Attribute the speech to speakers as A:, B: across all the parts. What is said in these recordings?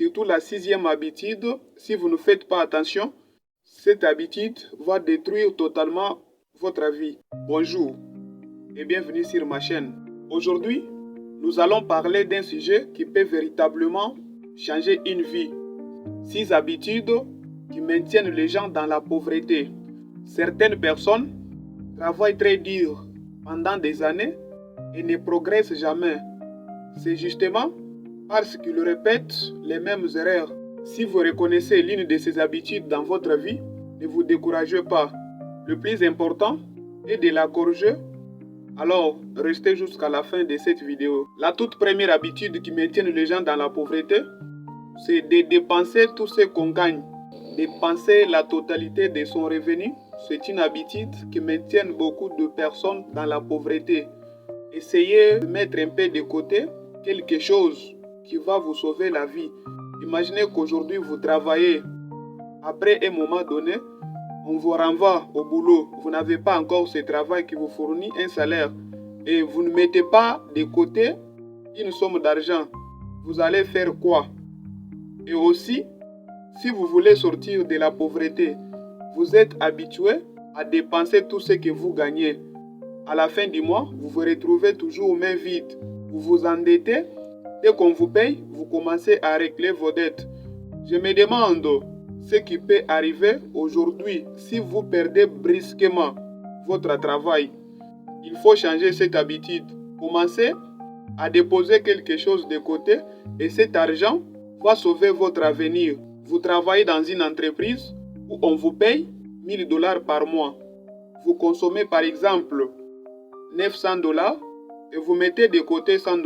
A: surtout la sixième habitude, si vous ne faites pas attention, cette habitude va détruire totalement votre vie. Bonjour et bienvenue sur ma chaîne. Aujourd'hui, nous allons parler d'un sujet qui peut véritablement changer une vie. 6 habitudes qui maintiennent les gens dans la pauvreté. Certaines personnes travaillent très dur pendant des années et ne progressent jamais. C'est justement parce qu'ils répètent les mêmes erreurs. Si vous reconnaissez l'une de ces habitudes dans votre vie, ne vous découragez pas. Le plus important est de la corriger. Alors, restez jusqu'à la fin de cette vidéo. La toute première habitude qui maintient les gens dans la pauvreté, c'est de dépenser tout ce qu'on gagne. Dépenser la totalité de son revenu, c'est une habitude qui maintient beaucoup de personnes dans la pauvreté. Essayez de mettre un peu de côté quelque chose qui va vous sauver la vie. Imaginez qu'aujourd'hui vous travaillez. Après un moment donné, on vous renvoie au boulot. Vous n'avez pas encore ce travail qui vous fournit un salaire. Et vous ne mettez pas de côté une somme d'argent. Vous allez faire quoi? Et aussi, si vous voulez sortir de la pauvreté, vous êtes habitué à dépenser tout ce que vous gagnez. À la fin du mois, vous vous retrouvez toujours main vide. Vous vous endettez. Dès qu'on vous paye, vous commencez à régler vos dettes. Je me demande ce qui peut arriver aujourd'hui si vous perdez brusquement votre travail. Il faut changer cette habitude. Commencez à déposer quelque chose de côté et cet argent va sauver votre avenir. Vous travaillez dans une entreprise où on vous paye $1000 par mois. Vous consommez par exemple $900 et vous mettez de côté $100.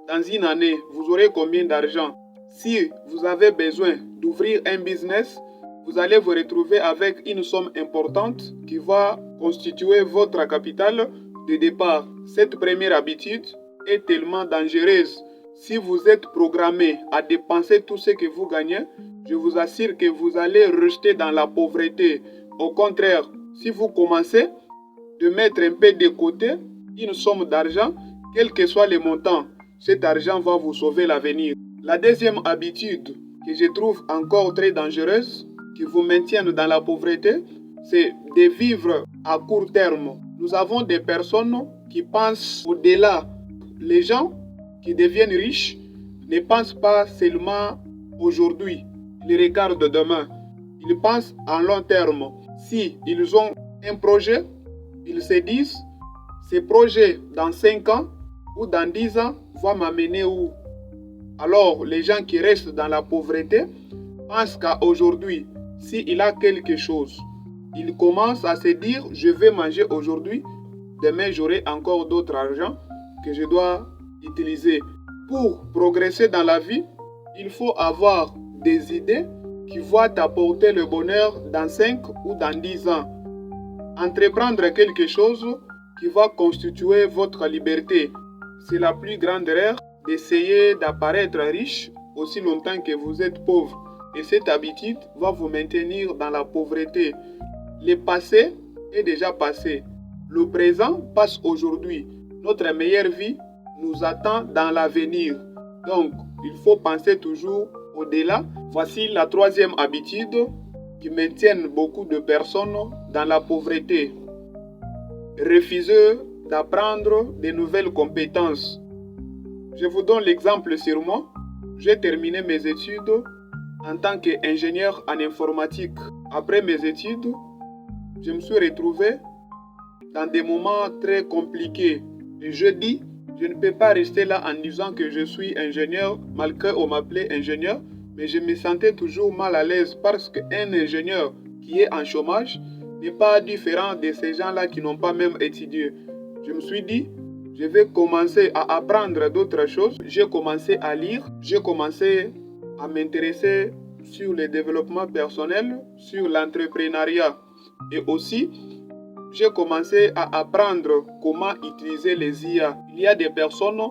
A: Dans une année, vous aurez combien d'argent? Si vous avez besoin d'ouvrir un business, vous allez vous retrouver avec une somme importante qui va constituer votre capital de départ. Cette première habitude est tellement dangereuse. Si vous êtes programmé à dépenser tout ce que vous gagnez, je vous assure que vous allez rester dans la pauvreté. Au contraire, si vous commencez de mettre un peu de côté une somme d'argent, quel que soit le montant, cet argent va vous sauver l'avenir. La deuxième habitude que je trouve encore très dangereuse, qui vous maintient dans la pauvreté, c'est de vivre à court terme. Nous avons des personnes qui pensent au-delà. Les gens qui deviennent riches ne pensent pas seulement aujourd'hui, ils regardent demain. Ils pensent à long terme. Si ils ont un projet, ils se disent, ce projet dans 5 ans ou dans 10 ans va m'amener où? Alors, les gens qui restent dans la pauvreté pensent qu'à aujourd'hui, s'il a quelque chose, il commence à se dire, je vais manger aujourd'hui, demain j'aurai encore d'autres argent que je dois utiliser. Pour progresser dans la vie, il faut avoir des idées qui vont t'apporter le bonheur dans 5 ou dans 10 ans. Entreprendre quelque chose qui va constituer votre liberté. C'est la plus grande erreur d'essayer d'apparaître riche aussi longtemps que vous êtes pauvre. Et cette habitude va vous maintenir dans la pauvreté. Le passé est déjà passé. Le présent passe aujourd'hui. Notre meilleure vie nous attend dans l'avenir. Donc, il faut penser toujours au-delà. Voici la troisième habitude qui maintient beaucoup de personnes dans la pauvreté. Refuser d'apprendre de nouvelles compétences. Je vous donne l'exemple sur moi. J'ai terminé mes études en tant qu'ingénieur en informatique. Après mes études, je me suis retrouvé dans des moments très compliqués. Et je dis, je ne peux pas rester là en disant que je suis ingénieur, malgré qu'on m'appelait ingénieur, mais je me sentais toujours mal à l'aise parce qu'un ingénieur qui est en chômage n'est pas différent de ces gens-là qui n'ont pas même étudié. Je me suis dit, je vais commencer à apprendre d'autres choses. J'ai commencé à lire, j'ai commencé à m'intéresser sur le développement personnel, sur l'entrepreneuriat. Et aussi, j'ai commencé à apprendre comment utiliser les IA. Il y a des personnes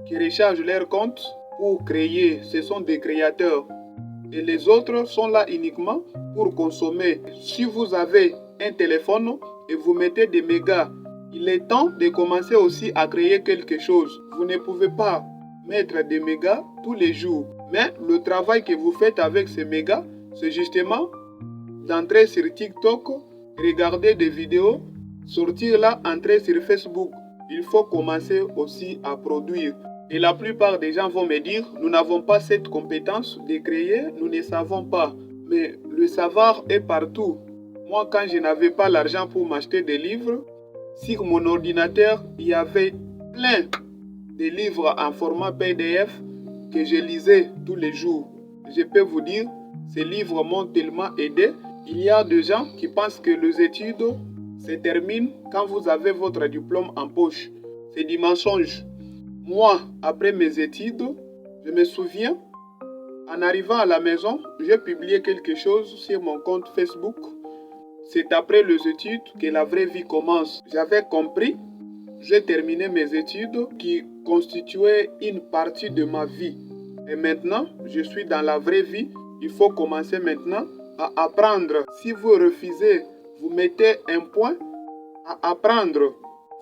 A: qui rechargent leur compte pour créer. Ce sont des créateurs. Et les autres sont là uniquement pour consommer. Si vous avez un téléphone et vous mettez des mégas, il est temps de commencer aussi à créer quelque chose. Vous ne pouvez pas mettre des mégas tous les jours. Mais le travail que vous faites avec ces mégas, c'est justement d'entrer sur TikTok, regarder des vidéos, sortir là, entrer sur Facebook. Il faut commencer aussi à produire. Et la plupart des gens vont me dire, nous n'avons pas cette compétence de créer, nous ne savons pas. Mais le savoir est partout. Moi, quand je n'avais pas l'argent pour m'acheter des livres, sur mon ordinateur, il y avait plein de livres en format PDF que je lisais tous les jours. Je peux vous dire, ces livres m'ont tellement aidé. Il y a des gens qui pensent que les études se terminent quand vous avez votre diplôme en poche. C'est du mensonge. Moi, après mes études, je me souviens, en arrivant à la maison, j'ai publié quelque chose sur mon compte Facebook. C'est après les études que la vraie vie commence. J'avais compris, j'ai terminé mes études qui constituaient une partie de ma vie. Et maintenant, je suis dans la vraie vie. Il faut commencer maintenant à apprendre. Si vous refusez, vous mettez un point à apprendre.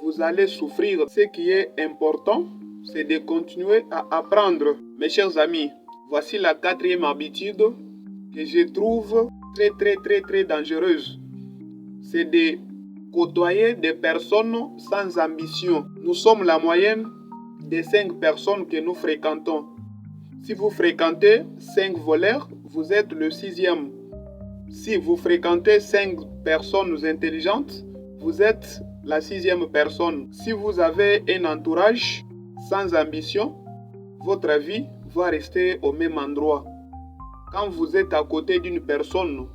A: Vous allez souffrir. Ce qui est important, c'est de continuer à apprendre. Mes chers amis, voici la quatrième habitude que je trouve très dangereuse. C'est de côtoyer des personnes sans ambition. Nous sommes la moyenne des 5 personnes que nous fréquentons. Si vous fréquentez 5 voleurs, vous êtes le 6e. Si vous fréquentez 5 personnes intelligentes, vous êtes la 6e personne. Si vous avez un entourage sans ambition, votre vie va rester au même endroit. Quand vous êtes à côté d'une personne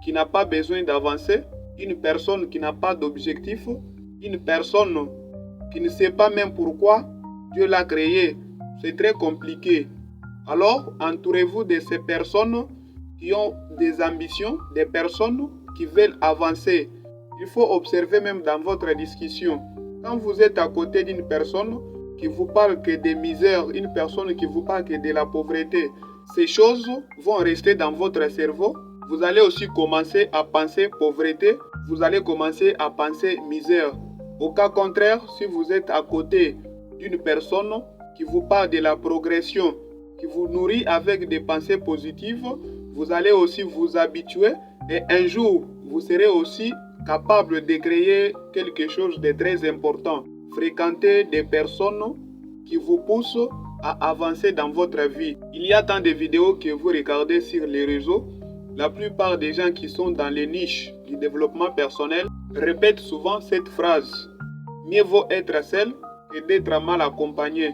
A: qui n'a pas besoin d'avancer, une personne qui n'a pas d'objectif, une personne qui ne sait pas même pourquoi Dieu l'a créé, c'est très compliqué. Alors, entourez-vous de ces personnes qui ont des ambitions, des personnes qui veulent avancer. Il faut observer même dans votre discussion. Quand vous êtes à côté d'une personne qui vous parle que des misères, une personne qui vous parle que de la pauvreté, ces choses vont rester dans votre cerveau. Vous allez aussi commencer à penser pauvreté, vous allez commencer à penser misère. Au cas contraire, si vous êtes à côté d'une personne qui vous parle de la progression, qui vous nourrit avec des pensées positives, vous allez aussi vous habituer et un jour, vous serez aussi capable de créer quelque chose de très important. Fréquentez des personnes qui vous poussent à avancer dans votre vie. Il y a tant de vidéos que vous regardez sur les réseaux. La plupart des gens qui sont dans les niches du développement personnel répètent souvent cette phrase. Mieux vaut être seul que d'être mal accompagné.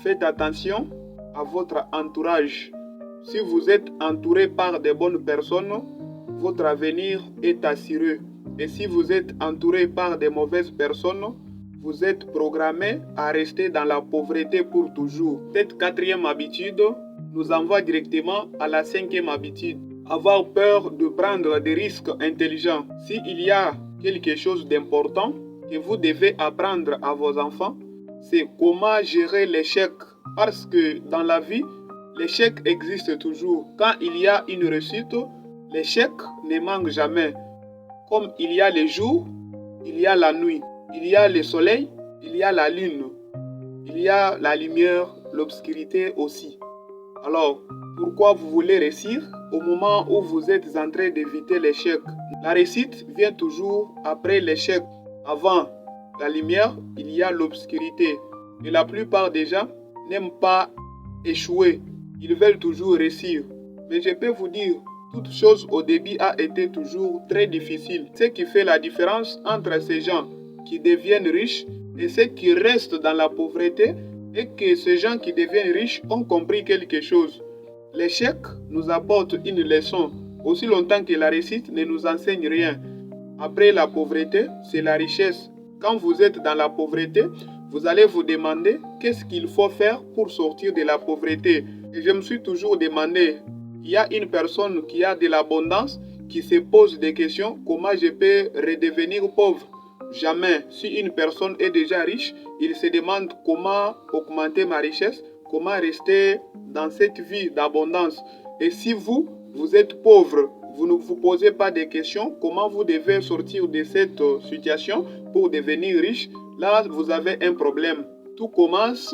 A: Faites attention à votre entourage. Si vous êtes entouré par de bonnes personnes, votre avenir est assuré. Et si vous êtes entouré par de mauvaises personnes, vous êtes programmé à rester dans la pauvreté pour toujours. Cette quatrième habitude nous envoie directement à la 5e habitude. Avoir peur de prendre des risques intelligents. S'il y a quelque chose d'important que vous devez apprendre à vos enfants, c'est comment gérer l'échec. Parce que dans la vie, l'échec existe toujours. Quand il y a une réussite, l'échec ne manque jamais. Comme il y a les jours, il y a la nuit. Il y a le soleil, il y a la lune. Il y a la lumière, l'obscurité aussi. Alors, pourquoi vous voulez réussir au moment où vous êtes en train d'éviter l'échec? La réussite vient toujours après l'échec. Avant la lumière, il y a l'obscurité. Et la plupart des gens n'aiment pas échouer. Ils veulent toujours réussir. Mais je peux vous dire, toute chose au début a été toujours très difficile. Ce qui fait la différence entre ces gens qui deviennent riches et ceux qui restent dans la pauvreté est que ces gens qui deviennent riches ont compris quelque chose. L'échec nous apporte une leçon, aussi longtemps que la réussite ne nous enseigne rien. Après la pauvreté, c'est la richesse. Quand vous êtes dans la pauvreté, vous allez vous demander qu'est-ce qu'il faut faire pour sortir de la pauvreté. Et je me suis toujours demandé, il y a une personne qui a de l'abondance qui se pose des questions, comment je peux redevenir pauvre? Jamais. Si une personne est déjà riche, il se demande comment augmenter ma richesse, comment rester dans cette vie d'abondance. Et si vous êtes pauvre, vous ne vous posez pas de questions, comment vous devez sortir de cette situation pour devenir riche, là vous avez un problème. Tout commence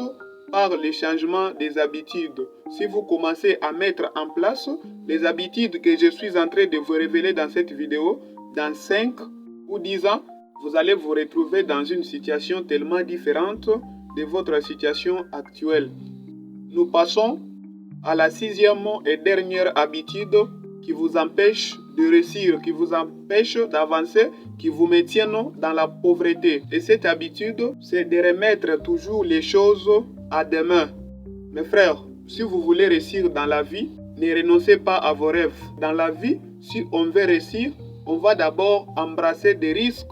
A: par le changement des habitudes. si vous commencez à mettre en place les habitudes que je suis en train de vous révéler dans cette vidéo, dans 5 ou 10 ans, vous allez vous retrouver dans une situation tellement différente de votre situation actuelle. Nous passons à la 6e et dernière habitude qui vous empêche de réussir, qui vous empêche d'avancer, qui vous maintient dans la pauvreté. Et cette habitude, c'est de remettre toujours les choses à demain. Mes frères, si vous voulez réussir dans la vie, ne renoncez pas à vos rêves. Dans la vie, si on veut réussir, on va d'abord embrasser des risques.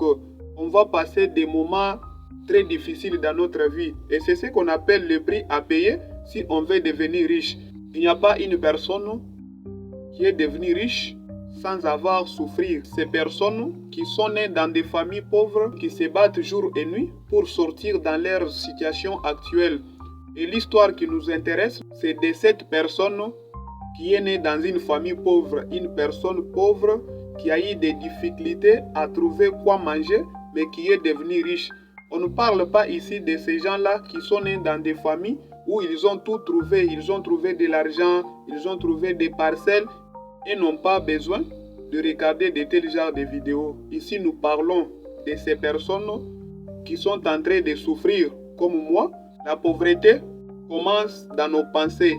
A: On va passer des moments très difficiles dans notre vie. Et c'est ce qu'on appelle le prix à payer si on veut devenir riche. Il n'y a pas une personne qui est devenue riche sans avoir souffert. Ces personnes qui sont nées dans des familles pauvres, qui se battent jour et nuit pour sortir dans leur situation actuelle. Et l'histoire qui nous intéresse, c'est de cette personne qui est née dans une famille pauvre, une personne pauvre qui a eu des difficultés à trouver quoi manger, mais qui est devenue riche. On ne parle pas ici de ces gens-là qui sont nés dans des familles où ils ont tout trouvé. Ils ont trouvé de l'argent, ils ont trouvé des parcelles et n'ont pas besoin de regarder de tels genres de vidéos. Ici, nous parlons de ces personnes qui sont en train de souffrir comme moi. La pauvreté commence dans nos pensées.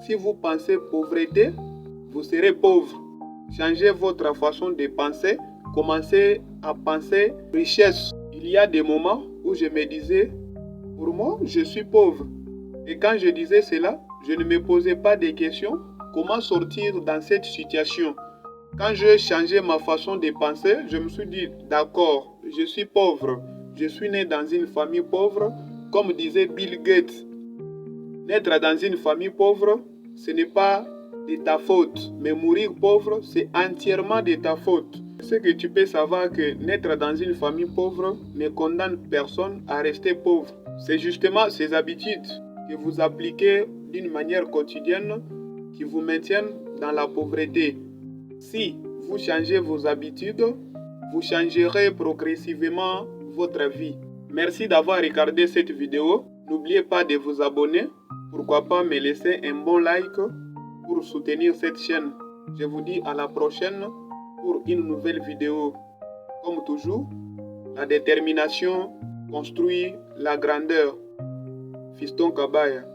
A: Si vous pensez pauvreté, vous serez pauvre. Changez votre façon de penser. Commencez à penser richesse. Il y a des moments où je me disais, pour moi, je suis pauvre. Et quand je disais cela, je ne me posais pas de questions. Comment sortir dans cette situation? Quand j'ai changé ma façon de penser, je me suis dit, d'accord, je suis pauvre. Je suis né dans une famille pauvre. Comme disait Bill Gates, naître dans une famille pauvre, ce n'est pas de ta faute. Mais mourir pauvre, c'est entièrement de ta faute. Ce que tu peux savoir que naître dans une famille pauvre ne condamne personne à rester pauvre. C'est justement ces habitudes que vous appliquez d'une manière quotidienne qui vous maintiennent dans la pauvreté. Si vous changez vos habitudes, vous changerez progressivement votre vie. Merci d'avoir regardé cette vidéo. N'oubliez pas de vous abonner. Pourquoi pas me laisser un bon like pour soutenir cette chaîne. Je vous dis à la prochaine pour une nouvelle vidéo. Comme toujours, la détermination construit la grandeur. Fiston Kabaya.